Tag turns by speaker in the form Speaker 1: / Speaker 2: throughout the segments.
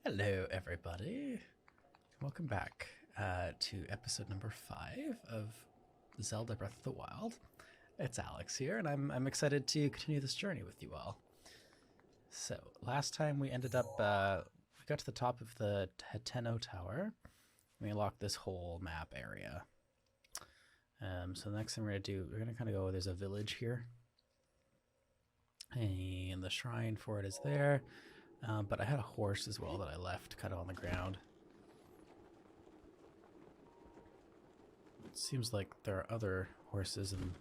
Speaker 1: Hello, everybody. Welcome back to episode number 5 of Zelda Breath of the Wild. It's Alex here, and I'm excited to continue this journey with you all. So, last time we ended up, we got to the top of the Hateno Tower. We unlocked this whole map area. So the next thing we're going to do, we're going to kind of go, there's a village here. And the shrine for it is there. But I had a horse as well that I left kind of on the ground. It seems like there are other horses in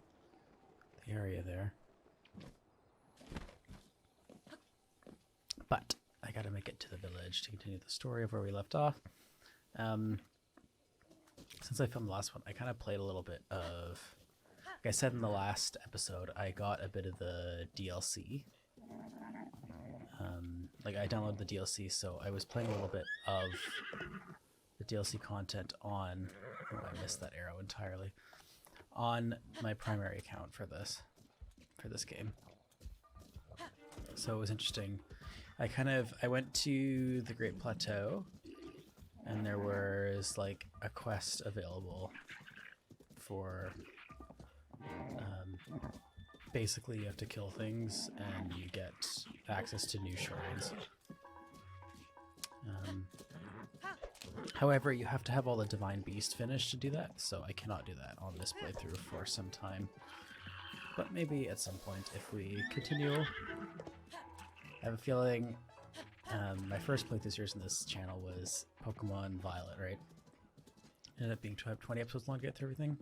Speaker 1: the area there. But I gotta make it to the village to continue the story of where we left off. Since I filmed the last one, I kind of played a little bit of... Like I said in the last episode, I got a bit of the DLC. Like I downloaded the DLC, so I was playing a little bit of the DLC content on, oh, I missed that arrow entirely, on my primary account for this game. So it was interesting. I went to the Great Plateau, and there was like a quest available for, basically you have to kill things and you get access to new shrines. However, you have to have all the Divine Beast finished to do that, so I cannot do that on this playthrough for some time. But maybe at some point if we continue. I have a feeling my first playthrough series in this channel was Pokémon Violet, right? It ended up being 20 episodes long to get through everything.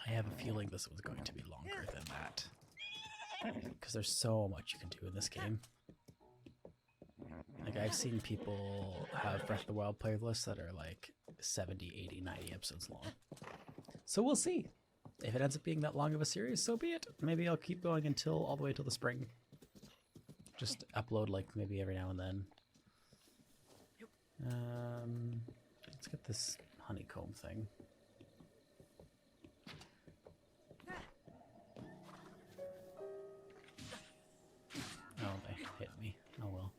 Speaker 1: I have a feeling this was going to be longer than that, because there's so much you can do in this game. Like, I've seen people have Breath of the Wild playlists that are like 70, 80, 90 episodes long. So we'll see. If it ends up being that long of a series, so be it. Maybe I'll keep going until all the way till the spring. Just upload like maybe every now and then. Let's get this honeycomb thing. Oh, they hit me. Oh well.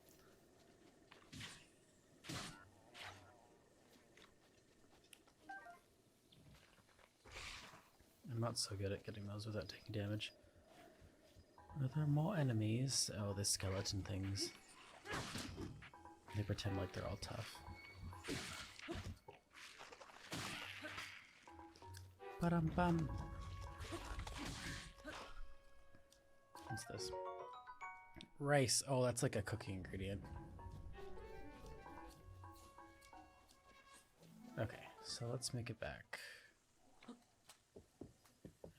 Speaker 1: I'm not so good at getting those without taking damage. Are there more enemies? Oh, the skeleton things. They pretend like they're all tough. Ba-dum-bum. What's this? Rice. Oh, that's like a cooking ingredient. Okay, so let's make it back.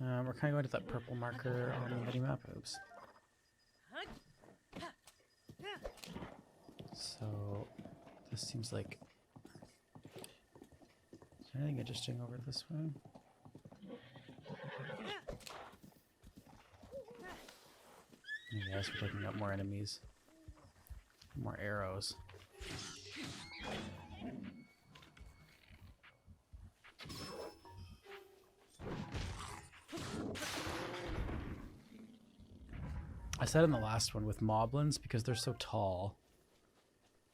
Speaker 1: We're kind of going to that purple marker on the minimap. Oops. So, this seems like... Is there anything interesting over this way? Yes, we're taking out more enemies. More arrows. I said in the last one with moblins, because they're so tall,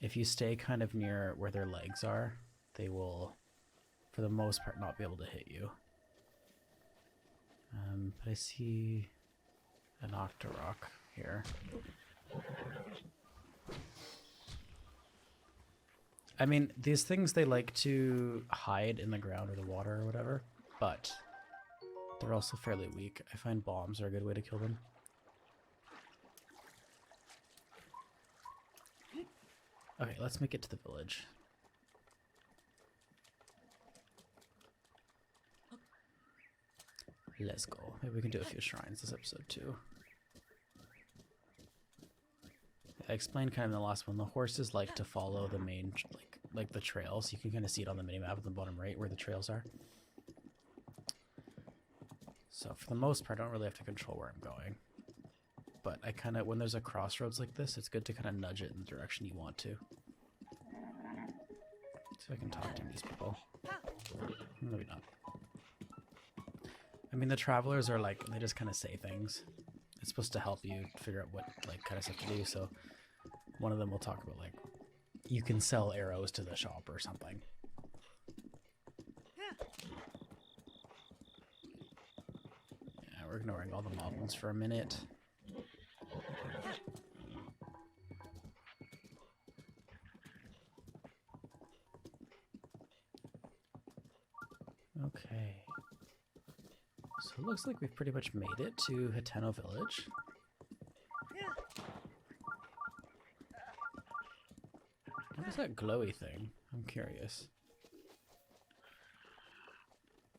Speaker 1: if you stay kind of near where their legs are, they will, for the most part, not be able to hit you. But I see an Octorok here. I mean, these things, they like to hide in the ground or the water or whatever, but they're also fairly weak. I find bombs are a good way to kill them. Okay, let's make it to the village. Let's go. Maybe we can do a few shrines this episode too. I explained kind of in the last one, the horses like to follow the main, like the trails. You can kind of see it on the minimap at the bottom right where the trails are. So for the most part, I don't really have to control where I'm going. But I kind of, when there's a crossroads like this, it's good to kind of nudge it in the direction you want to. So I can talk to these people. Maybe not. I mean, the travelers are like, they just kind of say things. It's supposed to help you figure out what like kind of stuff to do, so One of them will talk about like you can sell arrows to the shop or something. Yeah, we're ignoring all the models for a minute. Okay. So it looks like we've pretty much made it to Hateno Village. What is that glowy thing? I'm curious.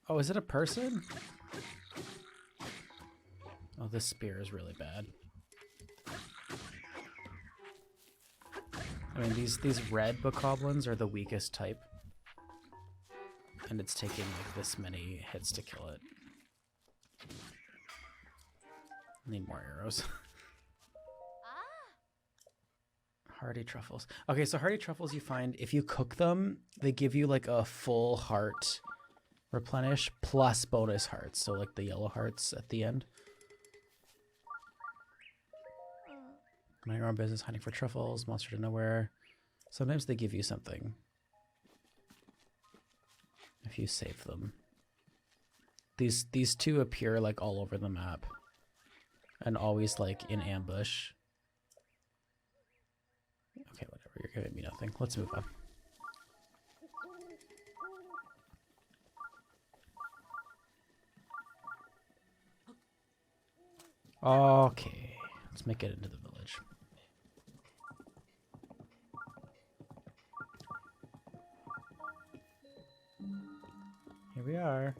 Speaker 1: Oh, is it a person? Oh, this spear is really bad. I mean, these red bokoblins are the weakest type. And it's taking like this many hits to kill it. Need more arrows. Hardy truffles. Okay, so hardy truffles you find, if you cook them, they give you like a full heart replenish plus bonus hearts. So like the yellow hearts at the end. Mind your own business hunting for truffles, monster to nowhere. Sometimes they give you something. If you save them. These two appear like all over the map. And always like in ambush. Okay, whatever, you're giving me nothing. Let's move on. Okay, let's make it into the village. Here we are.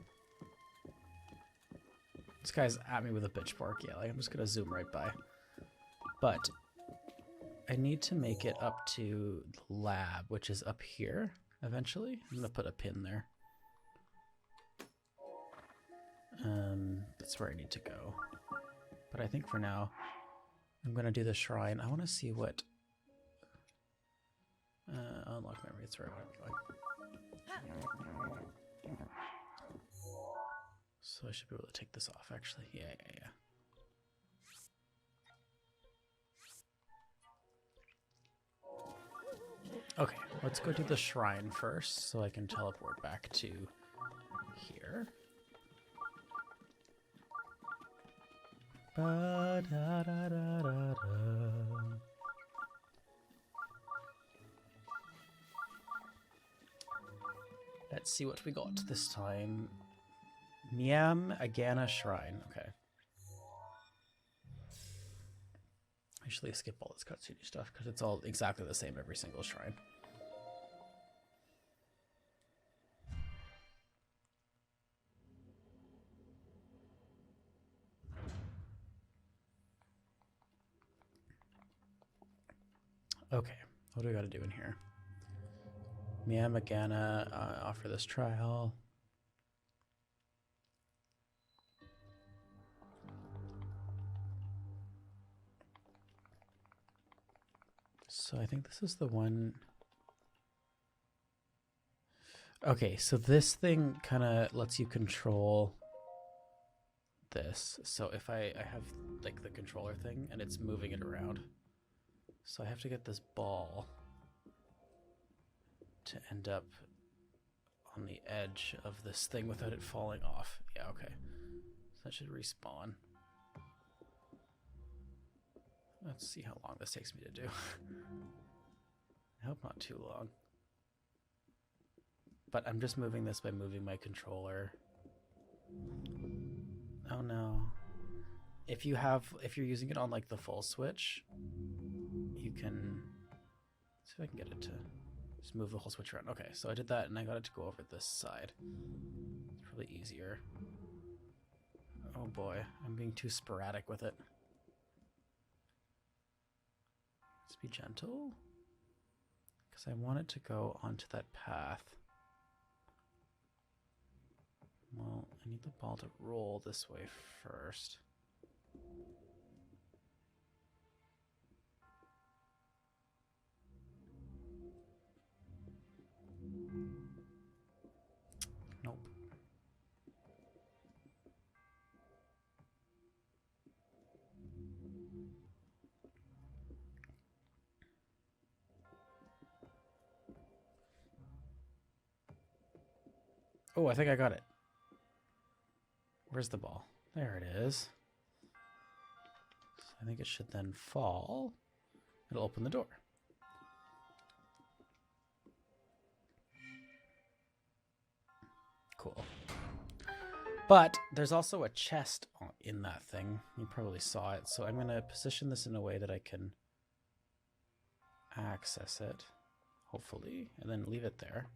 Speaker 1: This guy's at me with a pitchfork. Yeah, like I'm just gonna zoom right by. But I need to make it up to the lab, which is up here eventually. I'm gonna put a pin there. That's where I need to go. But I think for now, I'm gonna do the shrine. I want to see what unlock memory. That's where I want to go. So I should be able to take this off, actually. Yeah. Okay, let's go do the shrine first, so I can teleport back to here. Ba-da-da-da-da-da. Let's see what we got this time. Niam Agana Shrine. Okay. I usually skip all this cutscene stuff because it's all exactly the same every single shrine. Okay, what do we got to do in here? Niam Agana, offer this trial. So I think this is the one. Okay, so this thing kind of lets you control this. So if I have like the controller thing and it's moving it around. So I have to get this ball to end up on the edge of this thing without it falling off. Yeah, okay. So that should respawn. Let's see how long this takes me to do. I hope not too long. But I'm just moving this by moving my controller. Oh no. If you're using it on like the full switch, you can see if I can get it to just move the whole switch around. Okay, so I did that and I got it to go over this side. It's probably easier. Oh boy, I'm being too sporadic with it. Let's be gentle. Because I want it to go onto that path. Well, I need the ball to roll this way first. Nope. Oh, I think I got it. Where's the ball? There it is. So I think it should then fall. It'll open the door. Cool. But there's also a chest in that thing. You probably saw it. So I'm going to position this in a way that I can access it, hopefully, and then leave it there.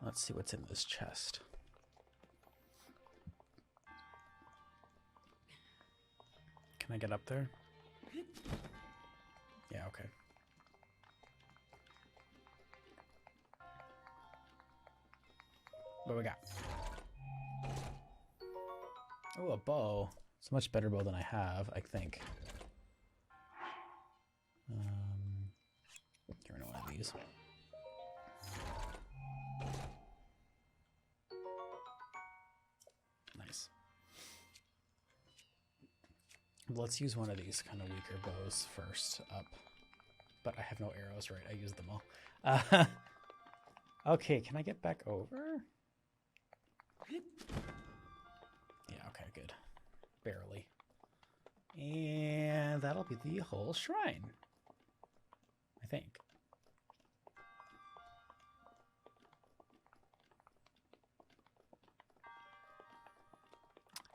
Speaker 1: Let's see what's in this chest. Can I get up there? Yeah, okay. What do we got? Oh, a bow. It's a much better bow than I have, I think. Get rid of one of these. Nice. Let's use one of these kind of weaker bows first up. But I have no arrows, right? I used them all. Okay, can I get back over? Yeah, okay, good. Barely. And that'll be the whole shrine, I think.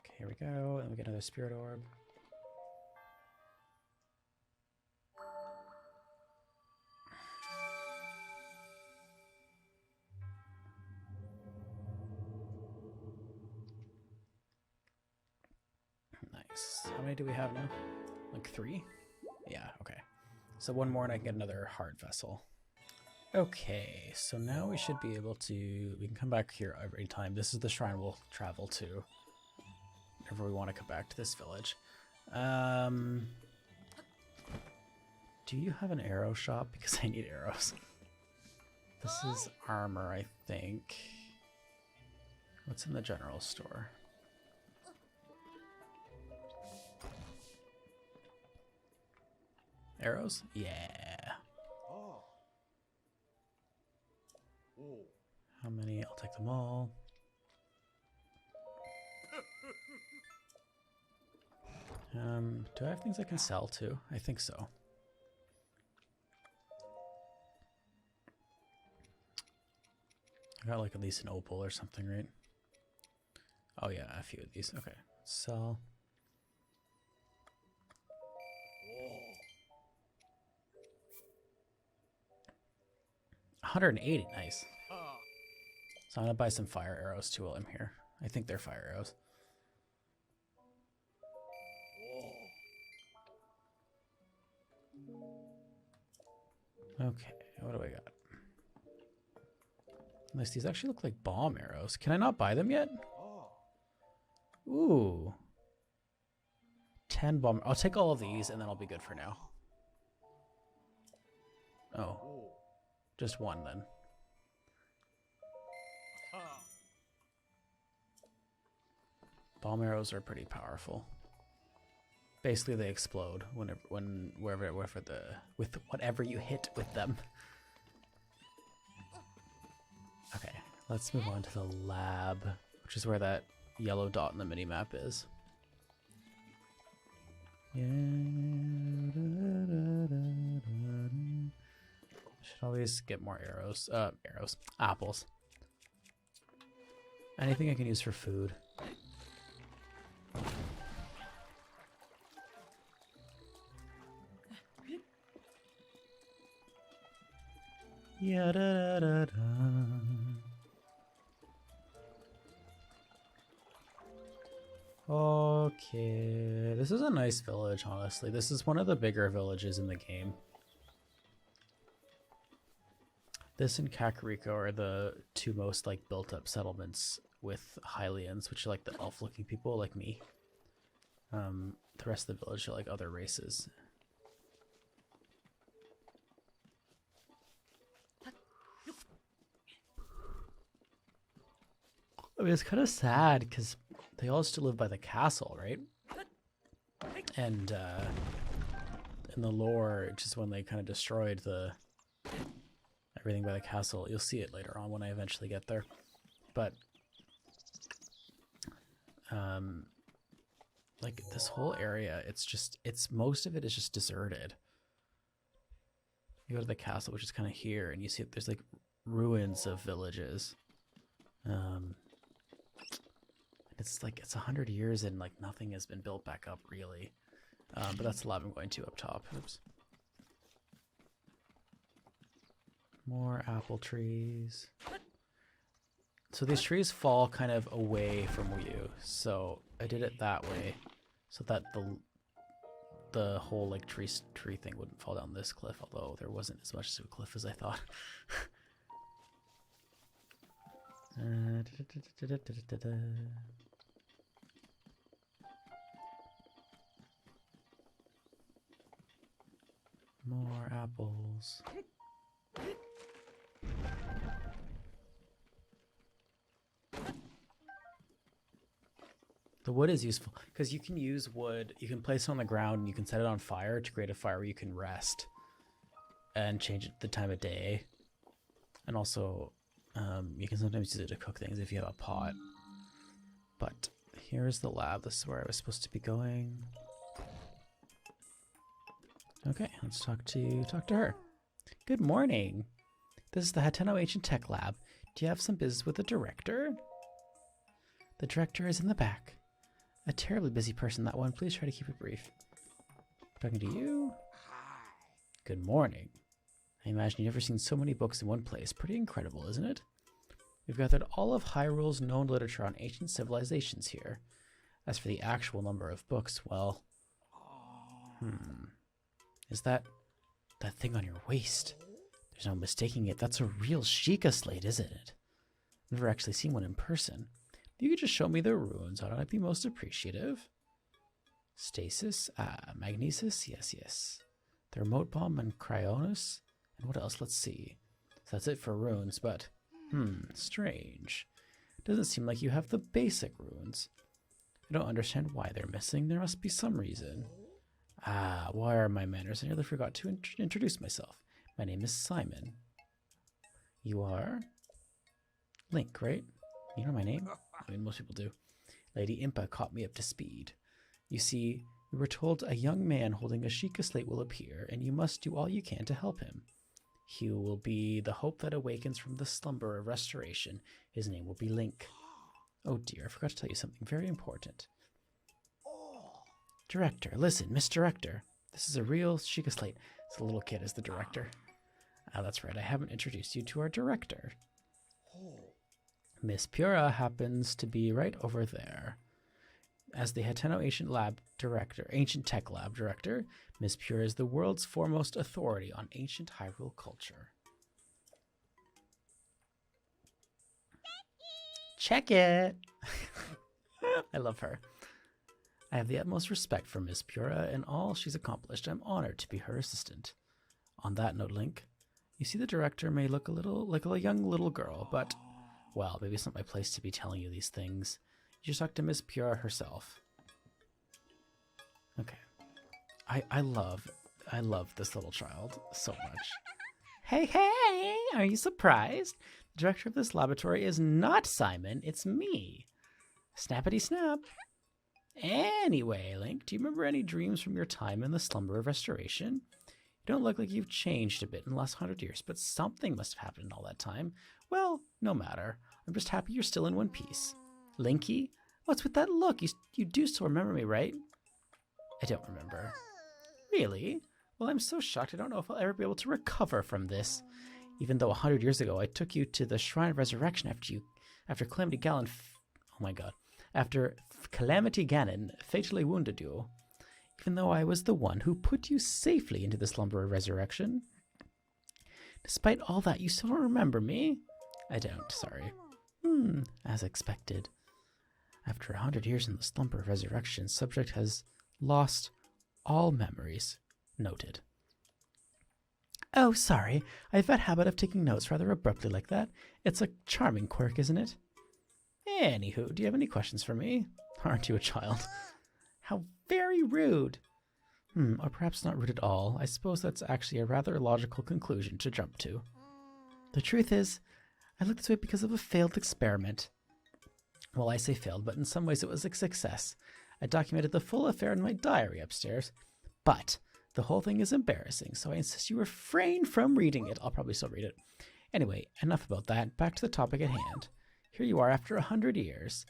Speaker 1: Okay, here we go. And we get another spirit orb. How many do we have now? Like 3? Yeah, okay. So one more and I can get another heart vessel. Okay, so now we should be able to... We can come back here every time. This is the shrine we'll travel to whenever we want to come back to this village. Do you have an arrow shop? Because I need arrows. This is armor, I think. What's in the general store? Arrows? Yeah. How many? I'll take them all. Do I have things I can sell too? I think so. I got like at least an opal or something, right? Oh yeah, a few of these. Okay, sell. $180, nice. So I'm gonna buy some fire arrows too while I'm here. I think they're fire arrows. Okay, what do I got? Nice, these actually look like bomb arrows. Can I not buy them yet? Ooh. 10 bomb. I'll take all of these and then I'll be good for now. Oh. Just one then. Bomb arrows are pretty powerful. Basically, they explode with whatever you hit with them. Okay, let's move on to the lab, which is where that yellow dot in the minimap is. Yeah. Should always get more arrows. Apples. Anything I can use for food. Yeah, da, da, da, da. Okay, this is a nice village, honestly. This is one of the bigger villages in the game. This and Kakariko are the two most like built-up settlements with Hylians, which are like the elf-looking people like me. The rest of the village are like other races. I mean, it's kind of sad because they all still live by the castle, right? And in the lore, just when they kind of destroyed everything by the castle. You'll see it later on when I eventually get there. But like this whole area, most of it is just deserted. You go to the castle, which is kind of here, and you see there's like ruins of villages. It's like it's 100 years and like nothing has been built back up really. But that's the lab I'm going to up top. Oops. More apple trees. So these trees fall kind of away from you. So I did it that way so that the whole like tree thing wouldn't fall down this cliff, although there wasn't as much of a cliff as I thought. More apples. The wood is useful because you can use wood. You can place it on the ground and you can set it on fire to create a fire where you can rest and change it the time of day. And also, you can sometimes use it to cook things if you have a pot. But here's the lab. This is where I was supposed to be going. Okay, let's talk to her. Good morning. This is the Hateno Ancient Tech Lab. Do you have some business with the director? The director is in the back. A terribly busy person, that one. Please try to keep it brief. Talking to you? Good morning. I imagine you've never seen so many books in one place. Pretty incredible, isn't it? We've gathered all of Hyrule's known literature on ancient civilizations here. As for the actual number of books, well... Is that thing on your waist? There's no mistaking it. That's a real Sheikah slate, isn't it? I've never actually seen one in person. If you could just show me the runes, I'd be most appreciative. Stasis? Magnesis? Yes. The remote bomb and Cryonis? And what else? Let's see. So that's it for runes, but... strange. Doesn't seem like you have the basic runes. I don't understand why they're missing. There must be some reason. Why are my manners? I nearly forgot to introduce myself. My name is Simon. You are? Link, right? You know my name? I mean, most people do. Lady Impa caught me up to speed. You see, we were told a young man holding a Sheikah slate will appear, and you must do all you can to help him. He will be the hope that awakens from the slumber of restoration. His name will be Link. Oh dear, I forgot to tell you something very important. Director, listen, Miss Director. This is a real Sheikah slate. It's a little kid as the director. That's right, I haven't introduced you to our director. Miss Pura happens to be right over there. As the Hateno Ancient Tech Lab Director, Miss Pura is the world's foremost authority on ancient Hyrule culture. Check it! I love her. I have the utmost respect for Miss Pura and all she's accomplished. I'm honored to be her assistant. On that note, Link, you see the director may look a little like a young little girl, but, well, maybe it's not my place to be telling you these things. You just talk to Miss Pura herself. Okay. I love this little child so much. Hey, are you surprised? The director of this laboratory is not Simon, it's me. Snappity snap. Anyway, Link, do you remember any dreams from your time in the slumber of restoration? You don't look like you've changed a bit in the last 100 years, but something must have happened in all that time. Well, no matter. I'm just happy you're still in one piece. Linky? What's with that look? You do still remember me, right? I don't remember. Really? Well, I'm so shocked I don't know if I'll ever be able to recover from this. Even though 100 years ago I took you to the Shrine of Resurrection after Calamity Ganon... Oh my god. After Calamity Ganon fatally wounded you. Even though I was the one who put you safely into the slumber of resurrection. Despite all that, you still don't remember me? I don't, sorry. As expected. After 100 years in the slumber of resurrection, subject has lost all memories. Noted. Oh, sorry. I have that habit of taking notes rather abruptly like that. It's a charming quirk, isn't it? Anywho, do you have any questions for me? Aren't you a child? How very rude. Or perhaps not rude at all. I suppose that's actually a rather logical conclusion to jump to. The truth is, I looked this way because of a failed experiment. Well, I say failed, but in some ways it was a success. I documented the full affair in my diary upstairs, but the whole thing is embarrassing, so I insist you refrain from reading it. I'll probably still read it. Anyway, enough about that. Back to the topic at hand. Here you are after 100 years,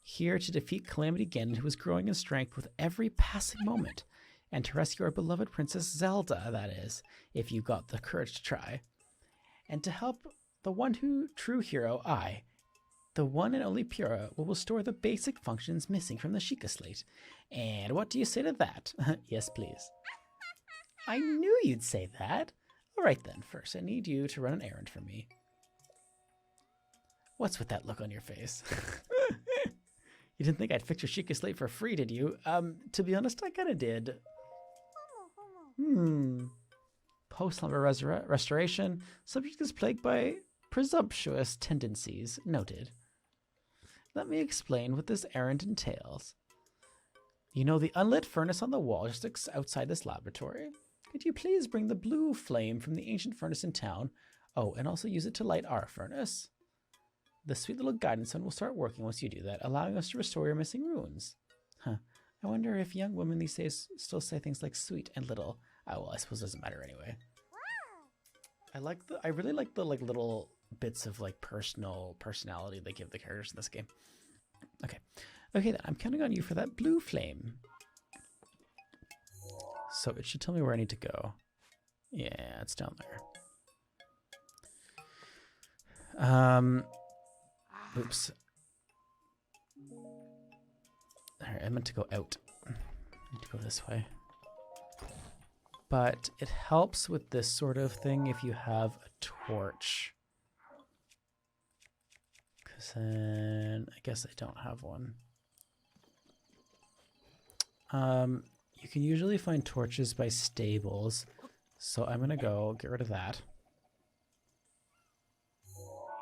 Speaker 1: here to defeat Calamity Ganon, who is growing in strength with every passing moment, and to rescue our beloved Princess Zelda, that is, if you got the courage to try. And to help the one true hero, I, the one and only Pura, will restore the basic functions missing from the Sheikah Slate. And what do you say to that? Yes, please. I knew you'd say that. All right then, first I need you to run an errand for me. What's with that look on your face? You didn't think I'd fix your Sheikah Slate for free, did you? To be honest, I kind of did. Post-slumber restoration. Subject is plagued by presumptuous tendencies. Noted. Let me explain what this errand entails. You know the unlit furnace on the wall just outside this laboratory? Could you please bring the blue flame from the ancient furnace in town? Oh, and also use it to light our furnace. The sweet little guidance stone will start working once you do that, allowing us to restore your missing runes. Huh. I wonder if young women these days still say things like sweet and little. Oh, well, I suppose it doesn't matter anyway. I really like the little bits of personality they give the characters in this game. Okay. Okay then, I'm counting on you for that blue flame. So it should tell me where I need to go. Yeah, it's down there. Oops. Alright, I meant to go out. I need to go this way. But it helps with this sort of thing if you have a torch. Because then I guess I don't have one. You can usually find torches by stables. So I'm going to go get rid of that.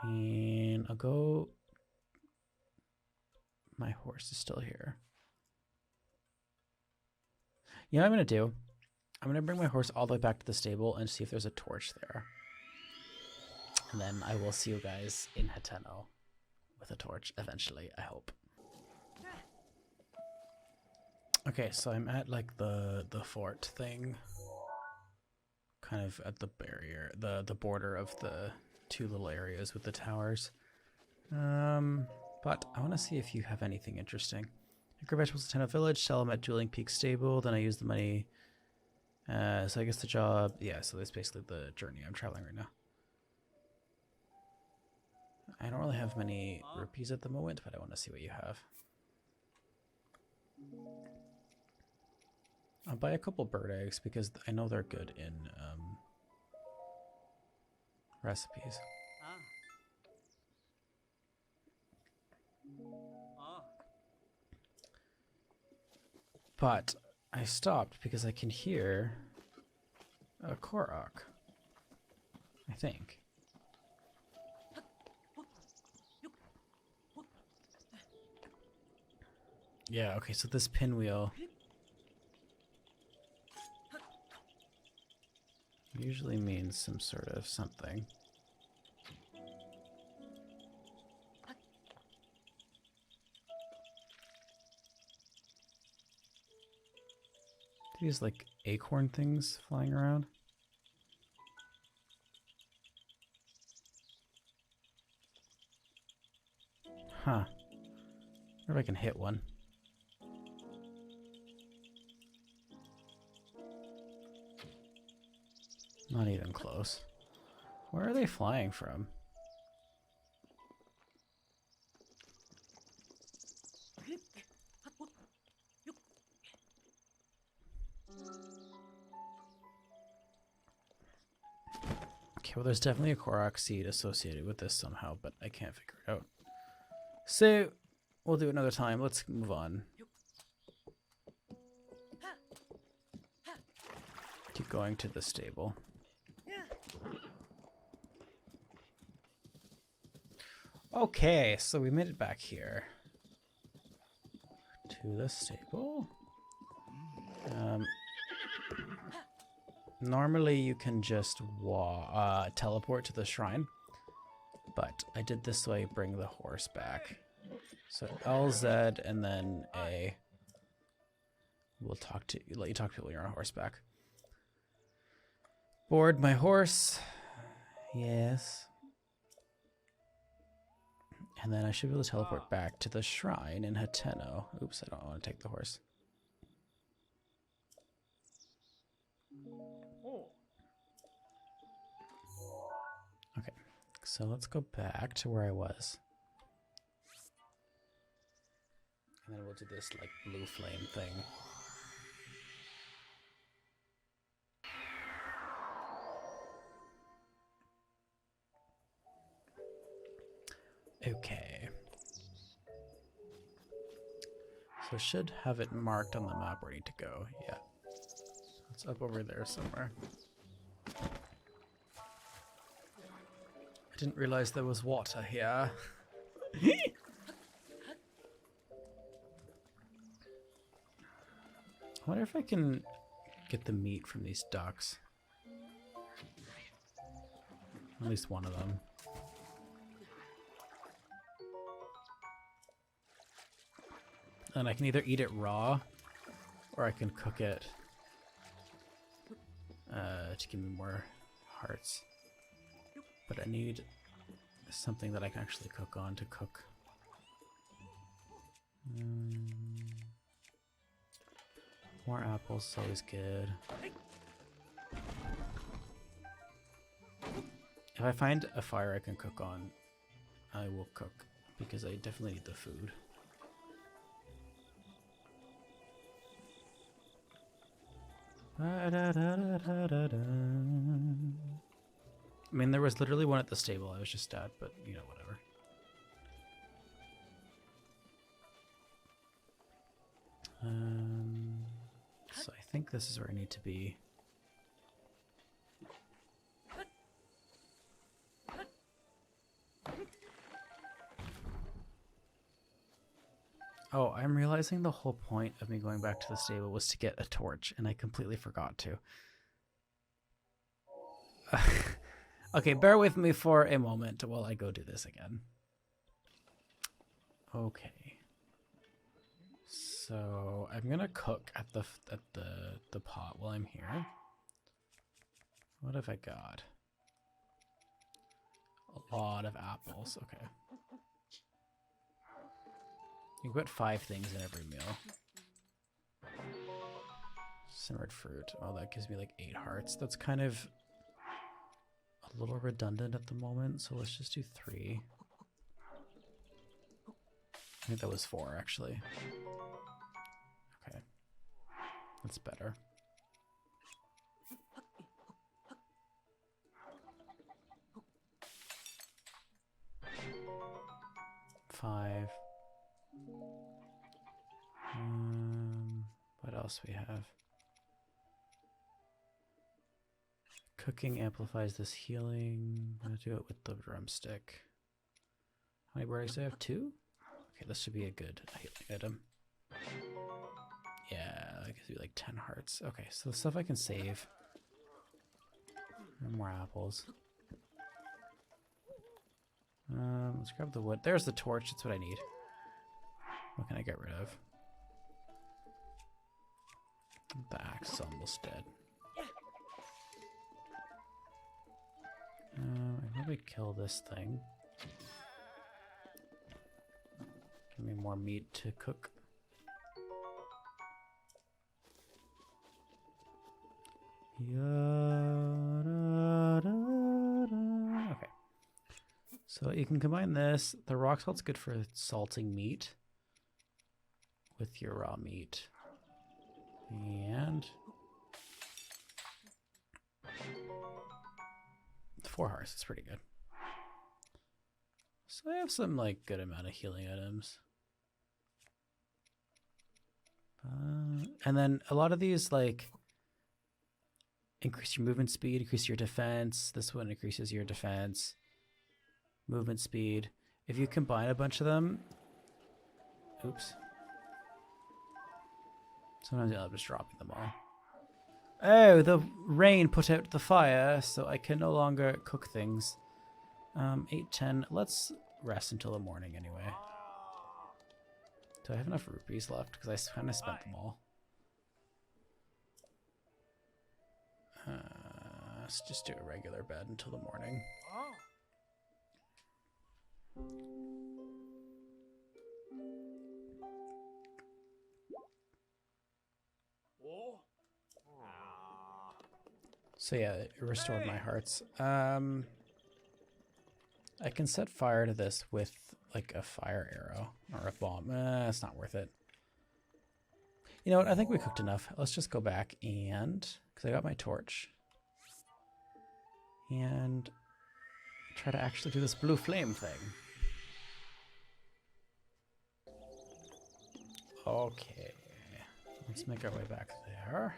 Speaker 1: And I'll go... My horse is still here. You know what I'm going to do? I'm going to bring my horse all the way back to the stable and see if there's a torch there. And then I will see you guys in Hateno with a torch eventually, I hope. Okay, so I'm at like the fort thing. Kind of at the barrier, the border of the two little areas with the towers. But I want to see if you have anything interesting. I grow vegetables at Hateno Village, sell them at Dueling Peak Stable, then I use the money. So I guess the job, yeah, so that's basically the journey I'm traveling right now. I don't really have many rupees at the moment, but I want to see what you have. I'll buy a couple bird eggs because I know they're good in recipes. But I stopped because I can hear a Korok, I think. Yeah, okay, so this pinwheel usually means some sort of something. These like acorn things flying around. Huh. I wonder if I can hit one. Not even close. Where are they flying from? Okay, well there's definitely a Korok seed associated with this somehow, but I can't figure it out. So, we'll do it another time. Let's move on. Keep going to the stable. Okay, so we made it back here. To the stable. Normally you can just teleport to the shrine, but I did this so I bring the horse back. So LZ and then A. We'll let you talk to people when you're on horseback. Board my horse. Yes. And then I should be able to teleport back to the shrine in Hateno. Oops, I don't want to take the horse. Okay, so let's go back to where I was. And then we'll do this like blue flame thing. Okay. So should have it marked on the map where I need to go. Yeah. It's up over there somewhere. I didn't realize there was water here. I wonder if I can get the meat from these ducks. At least one of them. And I can either eat it raw, or I can cook it to give me more hearts. But I need something that I can actually cook on to cook. More apples is always good. If I find a fire I can cook on, I will cook, because I definitely need the food. I mean, there was literally one at the stable I was just at, but, you know, whatever. So I think this is where I need to be. Oh, I'm realizing the whole point of me going back to the stable was to get a torch, and I completely forgot to. Okay, bear with me for a moment while I go do this again. Okay. So I'm gonna cook at the pot while I'm here. What have I got? A lot of apples. Okay. You can put 5 things in every meal. Simmered fruit. Oh, that gives me like 8 hearts. That's kind of a little redundant at the moment, so let's just do 3. I think that was 4, actually. Okay. That's better. Five. What else we have? Cooking amplifies this healing. I'm gonna do it with the drumstick. How many berries do I have? 2? Okay, this should be a good healing item. Yeah, that gives me like 10 hearts. Okay, so the stuff I can save. And more apples. Let's grab the wood. There's the torch. That's what I need. What can I get rid of? The axe is almost dead. I probably kill this thing. Give me more meat to cook. Okay. So you can combine this. The rock salt's good for salting meat with your raw meat. And 4 hearts, it's pretty good. So I have some like good amount of healing items. And then a lot of these like increase your movement speed, increase your defense. This one increases your defense, movement speed. If you combine a bunch of them, oops. Sometimes you'll end up just dropping them all. Oh, the rain put out the fire, so I can no longer cook things. 8:10. Let's rest until the morning anyway. Do I have enough rupees left? Because I kind of spent them all. Let's just do a regular bed until the morning. So yeah, it restored my hearts. I can set fire to this with like a fire arrow or a bomb. It's not worth it. You know what? I think we cooked enough. Let's just go back and, because I got my torch, and try to actually do this blue flame thing. Okay, let's make our way back there.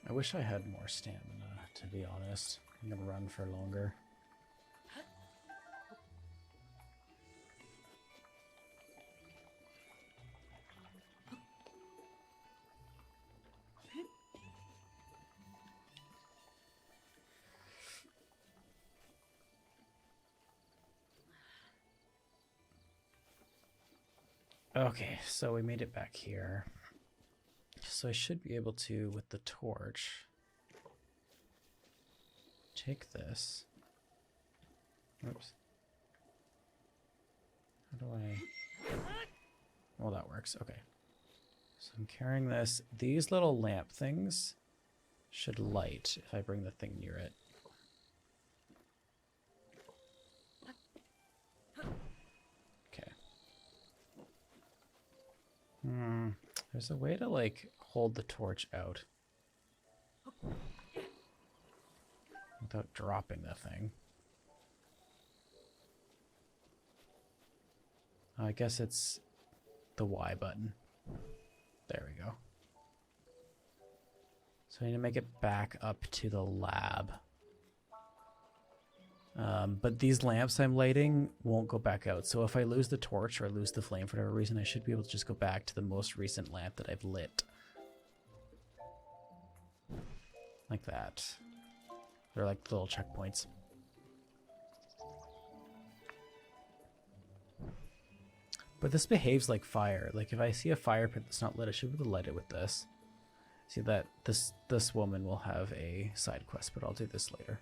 Speaker 1: I wish I had more stamina, to be honest. I'm gonna run for longer. Okay, so we made it back here. So I should be able to, with the torch, take this. Oops. How do I... Well, that works. Okay. So I'm carrying this. These little lamp things should light if I bring the thing near it. Okay. There's a way to, like, hold the torch out without dropping the thing. I guess it's the Y button. There we go. So I need to make it back up to the lab. But these lamps I'm lighting won't go back out. So if I lose the torch or lose the flame for whatever reason, I should be able to just go back to the most recent lamp that I've lit. Like that. They're like little checkpoints. But this behaves like fire. Like if I see a fire pit that's not lit, I should be able to light it with this. See that this woman will have a side quest, but I'll do this later.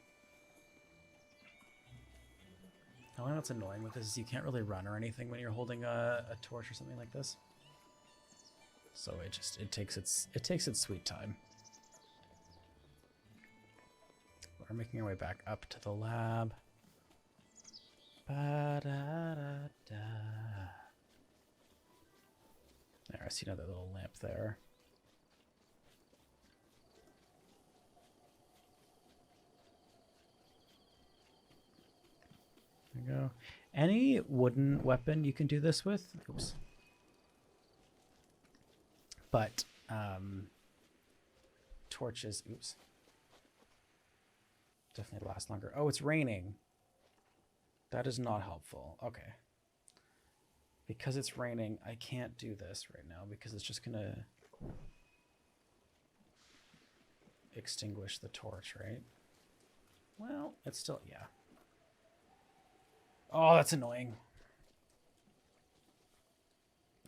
Speaker 1: The only thing that's annoying with this is you can't really run or anything when you're holding a torch or something like this. So it takes its sweet time. We're making our way back up to the lab. Ba-da-da-da. There, I see another little lamp there. There we go. Any wooden weapon you can do this with. Oops. But torches, oops. Definitely last longer. Oh, it's raining. That is not helpful. Okay. Because it's raining, I can't do this right now because it's just gonna extinguish the torch, right? Well, it's still, yeah. Oh, that's annoying.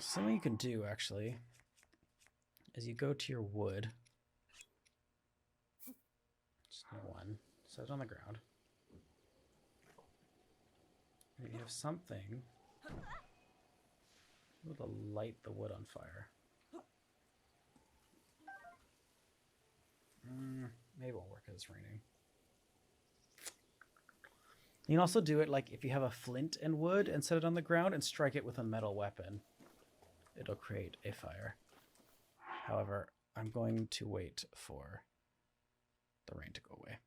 Speaker 1: Something you can do, actually, is you go to your wood. Just need one. Set it on the ground. And you have something to light the wood on fire. Maybe it won't work because it's raining. You can also do it like if you have a flint and wood and set it on the ground and strike it with a metal weapon. It'll create a fire. However, I'm going to wait for the rain to go away.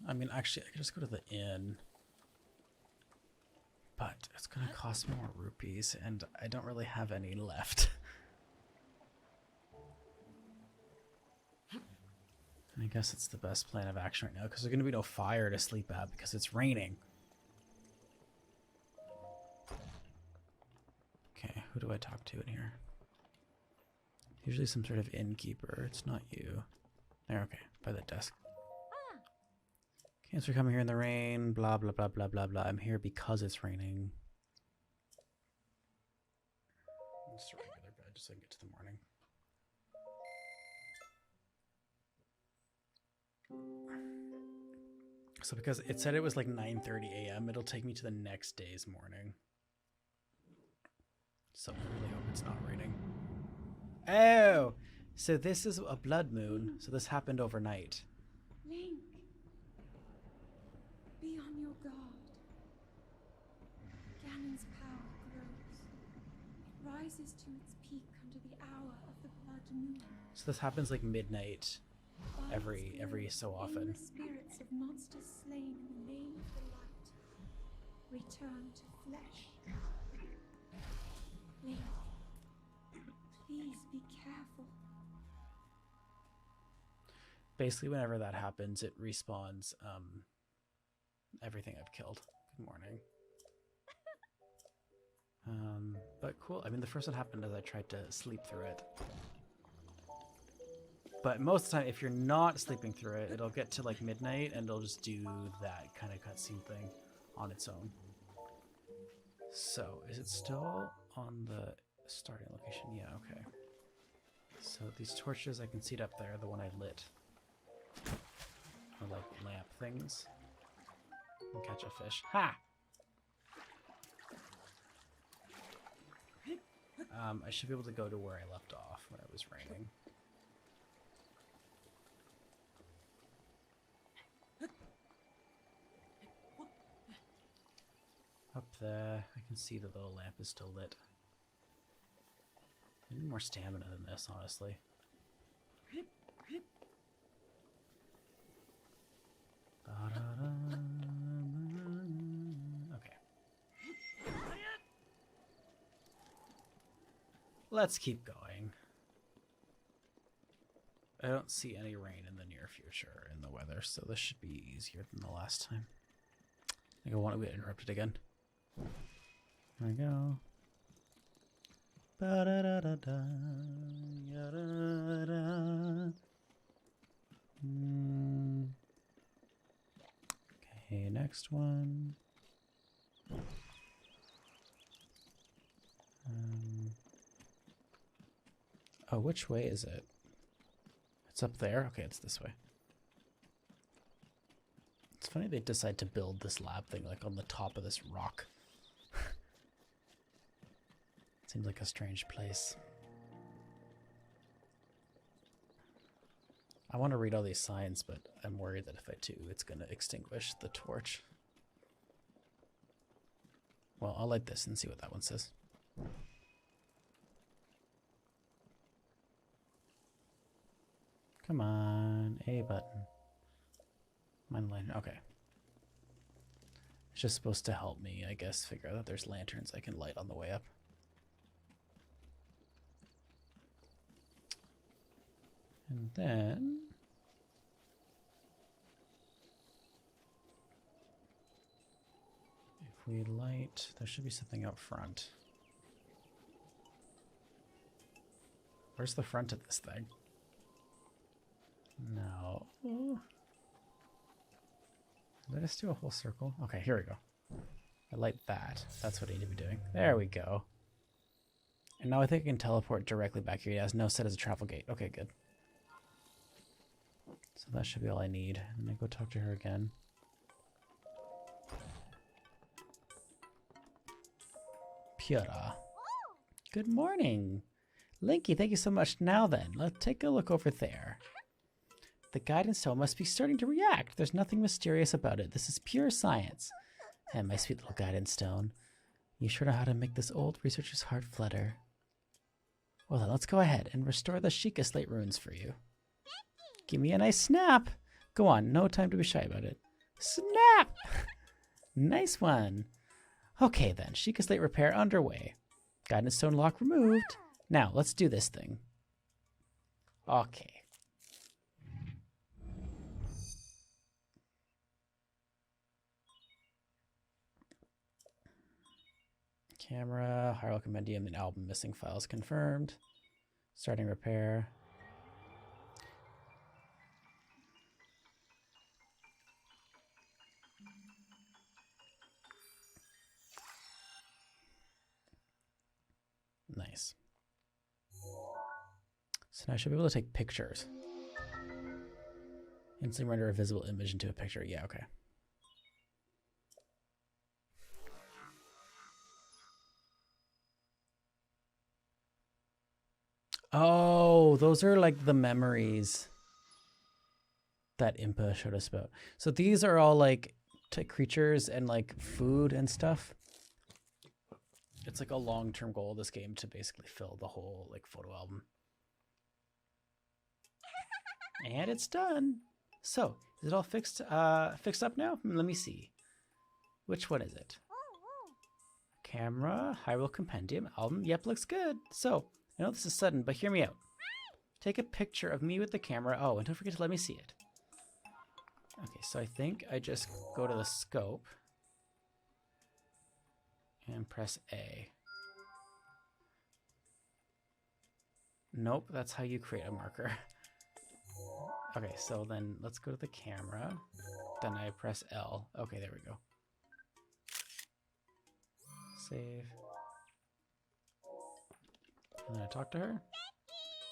Speaker 1: I mean, actually, I could just go to the inn. But it's going to cost more rupees, and I don't really have any left. I guess it's the best plan of action right now because there's going to be no fire to sleep at because it's raining. Okay, who do I talk to in here? Usually some sort of innkeeper. It's not you. There, okay, by the desk. Thanks for coming here in the rain. Blah, blah, blah, blah, blah, blah. I'm here because it's raining. Just a regular bed just so I can get to the morning. So because it said it was like 9:30 a.m., it'll take me to the next day's morning. So I really hope it's not raining. Oh! So this is a blood moon. So this happened overnight.
Speaker 2: Link, be on your guard. Ganon's power grows. It rises to its peak under the hour of the blood moon.
Speaker 1: So this happens like midnight every so often.
Speaker 2: The spirits of monsters slain in the name of the light return to flesh. Link, please be careful.
Speaker 1: Basically, whenever that happens, it respawns everything I've killed. Good morning. But cool. I mean, the first one happened as I tried to sleep through it. But most of the time, if you're not sleeping through it, it'll get to like midnight and it'll just do that kind of cutscene thing on its own. So, is it still on the starting location? Yeah, okay. So these torches, I can see it up there, the one I lit. Or like lamp things. And catch a fish. Ha! I should be able to go to where I left off when it was raining. Up there, I can see the little lamp is still lit. I need more stamina than this, honestly. Okay. Let's keep going. I don't see any rain in the near future in the weather, so this should be easier than the last time. I think I want to get interrupted again. There we go. Ba-da-da-da-da, ya-da-da. Okay, next one. Oh, which way is it? It's up there? Okay, it's this way. It's funny they decide to build this lab thing like on the top of this rock. Seems like a strange place. I want to read all these signs, but I'm worried that if I do, it's going to extinguish the torch. Well, I'll light this and see what that one says. Come on, A button. Mine line, okay. It's just supposed to help me, I guess, figure out that there's lanterns I can light on the way up. And then if we light, there should be something out front. Where's the front of this thing? No. Did I just do a whole circle? Okay, here we go. I light that. That's what I need to be doing. There we go. And now I think I can teleport directly back here. It has no set as a travel gate. Okay, good. So that should be all I need. Let me go talk to her again. Pura. Good morning. Linky, thank you so much. Now then, let's take a look over there. The guidance stone must be starting to react. There's nothing mysterious about it. This is pure science. And my sweet little guidance stone. You sure know how to make this old researcher's heart flutter. Well then, let's go ahead and restore the Sheikah Slate runes for you. Give me a nice snap. Go on, no time to be shy about it. Snap! Nice one. Okay then, Sheikah Slate repair underway. Guidance stone lock removed. Now, let's do this thing. Okay. Camera, Hyrule Compendium, and album missing files confirmed. Starting repair. Nice. So now I should be able to take pictures. Instantly render a visible image into a picture. Yeah, okay. Oh, those are like the memories that Impa showed us about. So these are all like creatures and like food and stuff. It's like a long-term goal of this game to basically fill the whole like photo album. And it's done. So, is it all fixed up now? Let me see. Which one is it? Camera, Hyrule Compendium, album. Yep, looks good. So, I know this is sudden, but hear me out. Take a picture of me with the camera. Oh, and don't forget to let me see it. Okay, so I think I just go to the scope and press A. Nope, that's how you create a marker. Okay, so then let's go to the camera. Then I press L. Okay, there we go. Save. And then I talk to her.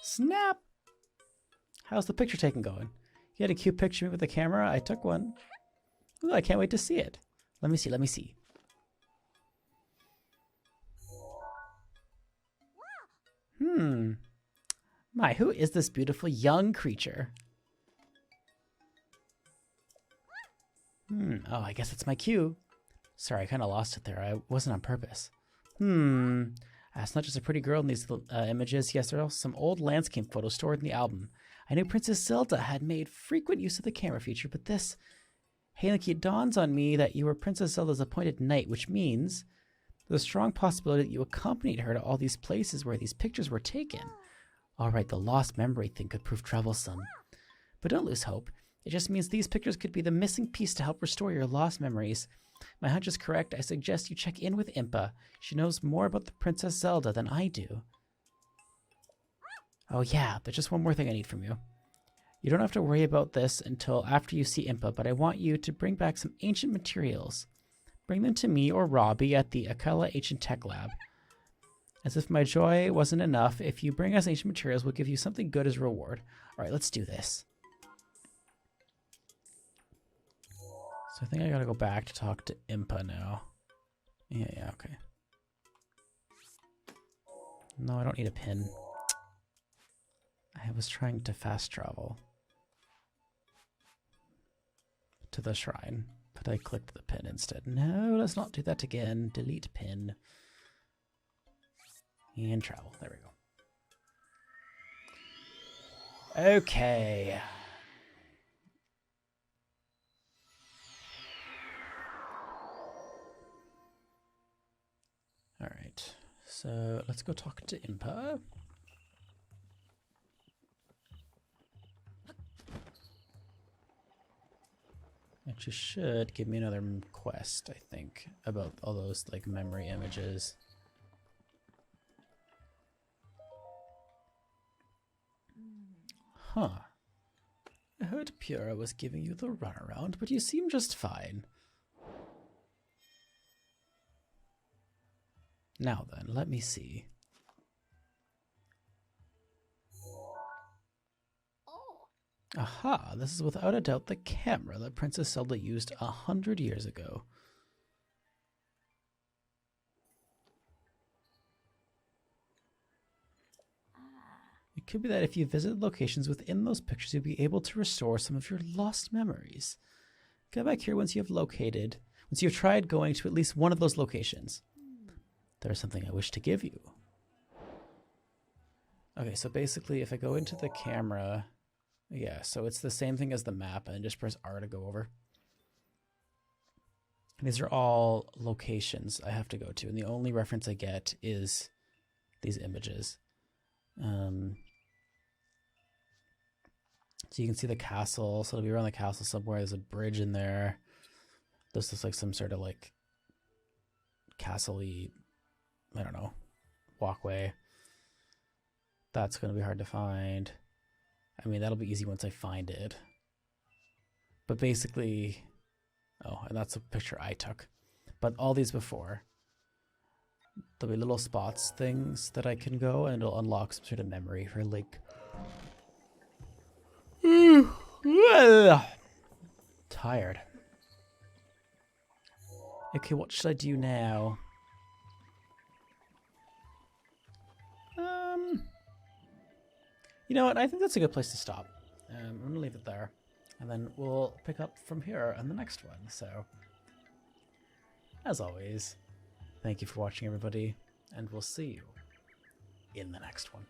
Speaker 1: Snap! How's the picture taking going? You had a cute picture with the camera? I took one. Ooh, I can't wait to see it. Let me see. My, who is this beautiful young creature? Oh, I guess it's my cue. Sorry, I kind of lost it there. I wasn't on purpose. It's not just a pretty girl in these images. Yes, there are also some old landscape photos stored in the album. I knew Princess Zelda had made frequent use of the camera feature, but this... Hey, Link, it dawns on me that you were Princess Zelda's appointed knight, which means there's a strong possibility that you accompanied her to all these places where these pictures were taken. Alright, the lost memory thing could prove troublesome. But don't lose hope. It just means these pictures could be the missing piece to help restore your lost memories. My hunch is correct. I suggest you check in with Impa. She knows more about the Princess Zelda than I do. Oh yeah, there's just one more thing I need from you. You don't have to worry about this until after you see Impa, but I want you to bring back some ancient materials. Bring them to me or Robbie at the Akela Ancient Tech Lab. As if my joy wasn't enough, if you bring us ancient materials, we'll give you something good as a reward. Alright, let's do this. So I think I gotta go back to talk to Impa now. Yeah, okay. No, I don't need a pin. I was trying to fast travel to the shrine, but I clicked the pin instead. No, let's not do that again. Delete pin. And travel. There we go. Okay. Alright. So let's go talk to Impa. And she should give me another quest, I think, about all those like memory images. Huh. I heard Pura was giving you the runaround, but you seem just fine. Now then, let me see. Aha, this is without a doubt the camera that Princess Zelda used 100 years ago. It could be that if you visit locations within those pictures, you'll be able to restore some of your lost memories. Go back here once you've tried going to at least one of those locations. There's something I wish to give you. Okay, so basically if I go into the camera, yeah, so it's the same thing as the map, and just press R to go over. And these are all locations I have to go to, and the only reference I get is these images. So you can see the castle, so it'll be around the castle somewhere. There's a bridge in there. This looks like some sort of like castle-y I don't know, walkway. That's going to be hard to find. I mean, that'll be easy once I find it. But basically, oh, and that's a picture I took. But all these before, there'll be little spots, things that I can go, and it'll unlock some sort of memory for like. Tired. Okay, what should I do now? You know what? I think that's a good place to stop. I'm gonna leave it there, and then we'll pick up from here on the next one. So, as always, thank you for watching, everybody, and we'll see you in the next one.